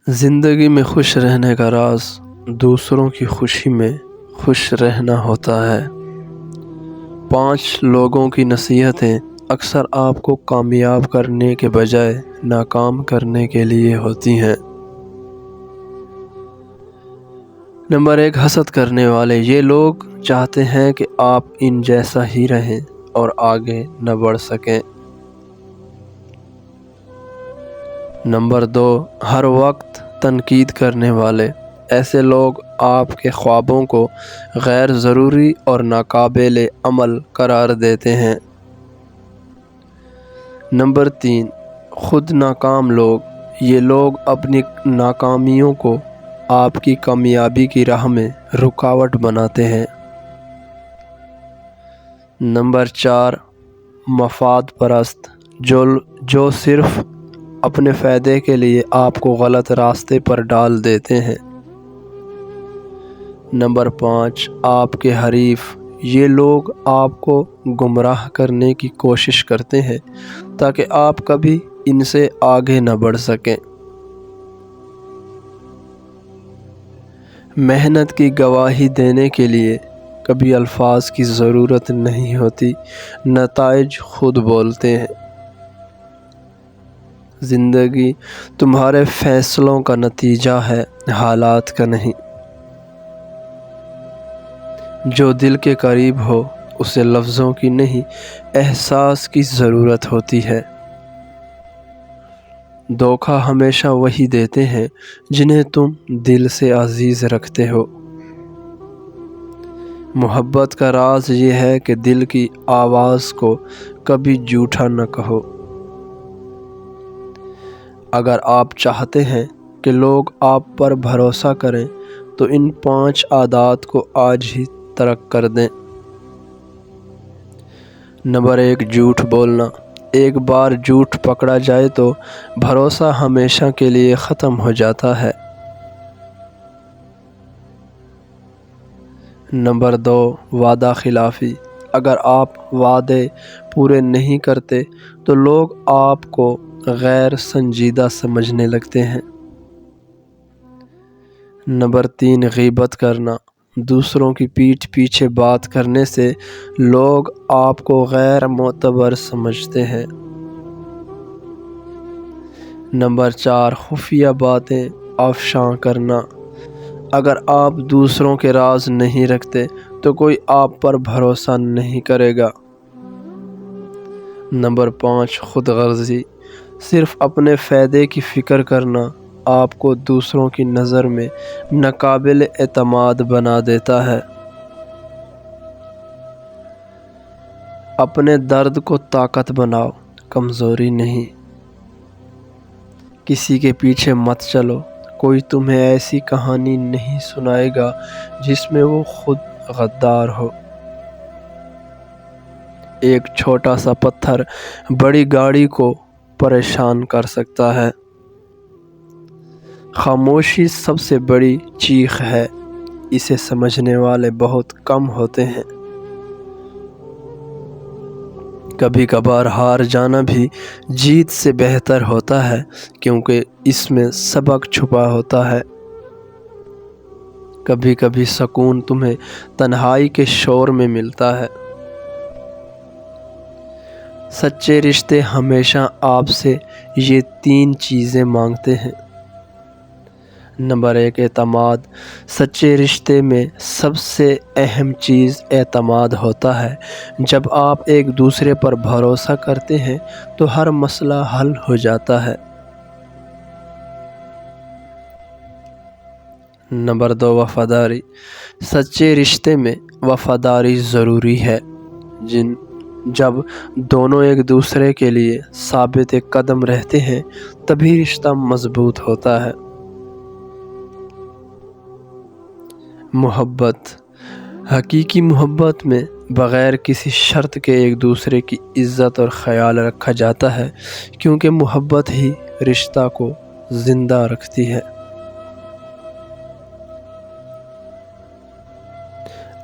زندگی میں خوش رہنے کا راز دوسروں کی خوشی میں خوش رہنا ہوتا ہے۔ 5 لوگوں کی نصیحتیں اکثر آپ کو کامیاب کرنے کے بجائے ناکام کرنے کے لیے ہوتی ہیں۔ نمبر 1، حسد کرنے والے۔ یہ لوگ چاہتے ہیں کہ آپ ان جیسا ہی رہیں اور آگے نہ بڑھ سکیں۔ نمبر 2، ہر وقت تنقید کرنے والے۔ ایسے لوگ آپ کے خوابوں کو غیر ضروری اور ناقابل عمل قرار دیتے ہیں۔ نمبر 3، خود ناکام لوگ۔ یہ لوگ اپنی ناکامیوں کو آپ کی کامیابی کی راہ میں رکاوٹ بناتے ہیں۔ نمبر 4، مفاد پرست۔ جو صرف اپنے فائدے کے لیے آپ کو غلط راستے پر ڈال دیتے ہیں۔ نمبر 5، آپ کے حریف۔ یہ لوگ آپ کو گمراہ کرنے کی کوشش کرتے ہیں تاکہ آپ کبھی ان سے آگے نہ بڑھ سکیں۔ محنت کی گواہی دینے کے لیے کبھی الفاظ کی ضرورت نہیں ہوتی، نتائج خود بولتے ہیں۔ زندگی تمہارے فیصلوں کا نتیجہ ہے، حالات کا نہیں۔ جو دل کے قریب ہو اسے لفظوں کی نہیں، احساس کی ضرورت ہوتی ہے۔ دھوکہ ہمیشہ وہی دیتے ہیں جنہیں تم دل سے عزیز رکھتے ہو۔ محبت کا راز یہ ہے کہ دل کی آواز کو کبھی جھوٹا نہ کہو۔ اگر آپ چاہتے ہیں کہ لوگ آپ پر بھروسہ کریں تو ان 5 عادات کو آج ہی ترک کر دیں۔ نمبر 1، جھوٹ بولنا۔ ایک بار جھوٹ پکڑا جائے تو بھروسہ ہمیشہ کے لیے ختم ہو جاتا ہے۔ نمبر 2، وعدہ خلافی۔ اگر آپ وعدے پورے نہیں کرتے تو لوگ آپ کو غیر سنجیدہ سمجھنے لگتے ہیں۔ نمبر 3، غیبت کرنا۔ دوسروں کی پیٹھ پیچھے بات کرنے سے لوگ آپ کو غیر معتبر سمجھتے ہیں۔ نمبر 4، خفیہ باتیں افشاں کرنا۔ اگر آپ دوسروں کے راز نہیں رکھتے تو کوئی آپ پر بھروسہ نہیں کرے گا۔ نمبر 5، خود غرضی۔ صرف اپنے فائدے کی فکر کرنا آپ کو دوسروں کی نظر میں ناقابل اعتماد بنا دیتا ہے۔ اپنے درد کو طاقت بناؤ، کمزوری نہیں۔ کسی کے پیچھے مت چلو، کوئی تمہیں ایسی کہانی نہیں سنائے گا جس میں وہ خود غدار ہو۔ ایک چھوٹا سا پتھر بڑی گاڑی کو پریشان کر سکتا ہے۔ خاموشی سب سے بڑی چیخ ہے، اسے سمجھنے والے بہت کم ہوتے ہیں۔ کبھی کبھار ہار جانا بھی جیت سے بہتر ہوتا ہے کیونکہ اس میں سبق چھپا ہوتا ہے۔ کبھی کبھی سکون تمہیں تنہائی کے شور میں ملتا ہے۔ سچے رشتے ہمیشہ آپ سے یہ 3 چیزیں مانگتے ہیں۔ نمبر 1، اعتماد۔ سچے رشتے میں سب سے اہم چیز اعتماد ہوتا ہے۔ جب آپ ایک دوسرے پر بھروسہ کرتے ہیں تو ہر مسئلہ حل ہو جاتا ہے۔ نمبر 2، وفاداری۔ سچے رشتے میں وفاداری ضروری ہے۔ جب دونوں ایک دوسرے کے لیے ثابت قدم رہتے ہیں تبھی رشتہ مضبوط ہوتا ہے۔ محبت۔ حقیقی محبت میں بغیر کسی شرط کے ایک دوسرے کی عزت اور خیال رکھا جاتا ہے کیونکہ محبت ہی رشتہ کو زندہ رکھتی ہے۔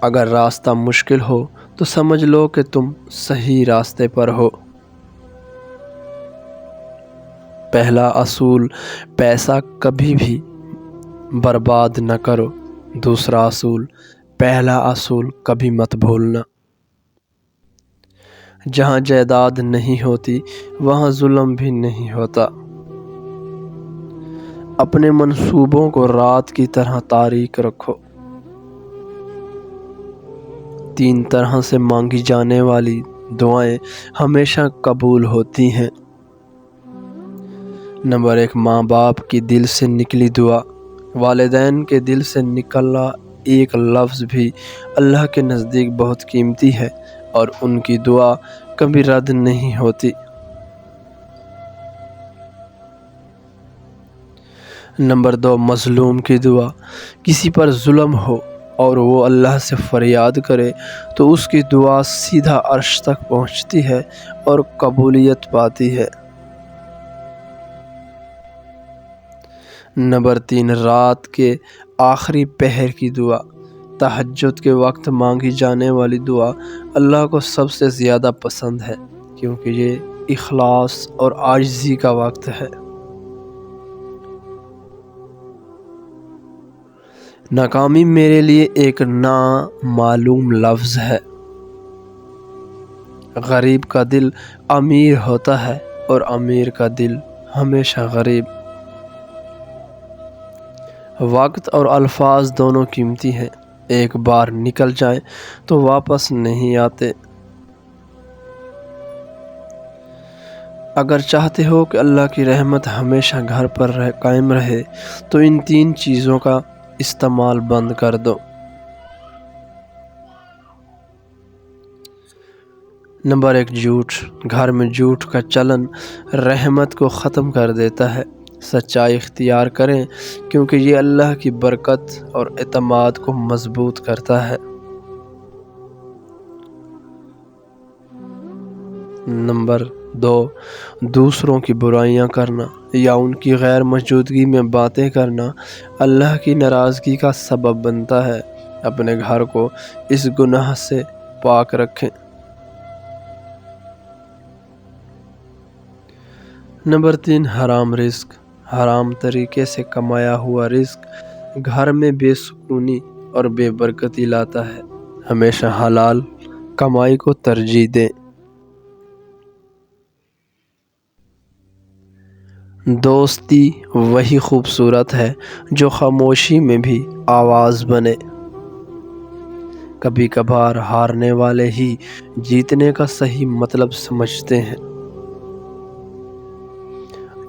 اگر راستہ مشکل ہو تو سمجھ لو کہ تم صحیح راستے پر ہو۔ پہلا اصول، پیسہ کبھی بھی برباد نہ کرو۔ دوسرا اصول، پہلا اصول کبھی مت بھولنا۔ جہاں جائیداد نہیں ہوتی وہاں ظلم بھی نہیں ہوتا۔ اپنے منصوبوں کو رات کی طرح تاریک رکھو۔ 3 طرح سے مانگی جانے والی دعائیں ہمیشہ قبول ہوتی ہیں۔ نمبر 1، ماں باپ کی دل سے نکلی دعا۔ والدین کے دل سے نکلا ایک لفظ بھی اللہ کے نزدیک بہت قیمتی ہے اور ان کی دعا کبھی رد نہیں ہوتی۔ نمبر 2، مظلوم کی دعا۔ کسی پر ظلم ہو اور وہ اللہ سے فریاد کرے تو اس کی دعا سیدھا عرش تک پہنچتی ہے اور قبولیت پاتی ہے۔ نمبر 3، رات کے آخری پہر کی دعا۔ تہجد کے وقت مانگی جانے والی دعا اللہ کو سب سے زیادہ پسند ہے کیونکہ یہ اخلاص اور عاجزی کا وقت ہے۔ ناکامی میرے لیے ایک نامعلوم لفظ ہے۔ غریب کا دل امیر ہوتا ہے اور امیر کا دل ہمیشہ غریب۔ وقت اور الفاظ دونوں قیمتی ہیں، ایک بار نکل جائیں تو واپس نہیں آتے۔ اگر چاہتے ہو کہ اللہ کی رحمت ہمیشہ گھر پر قائم رہے تو ان 3 چیزوں کا استعمال بند کر دو۔ نمبر 1، جھوٹ۔ گھر میں جھوٹ کا چلن رحمت کو ختم کر دیتا ہے۔ سچائی اختیار کریں کیونکہ یہ اللہ کی برکت اور اعتماد کو مضبوط کرتا ہے۔ نمبر 2، دوسروں کی برائیاں کرنا یا ان کی غیر موجودگی میں باتیں کرنا اللہ کی ناراضگی کا سبب بنتا ہے۔ اپنے گھر کو اس گناہ سے پاک رکھیں۔ نمبر 3، حرام رزق۔ حرام طریقے سے کمایا ہوا رزق گھر میں بے سکونی اور بے برکتی لاتا ہے۔ ہمیشہ حلال کمائی کو ترجیح دیں۔ دوستی وہی خوبصورت ہے جو خاموشی میں بھی آواز بنے۔ کبھی کبھار ہارنے والے ہی جیتنے کا صحیح مطلب سمجھتے ہیں۔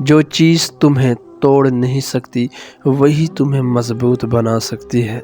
جو چیز تمہیں توڑ نہیں سکتی وہی تمہیں مضبوط بنا سکتی ہے۔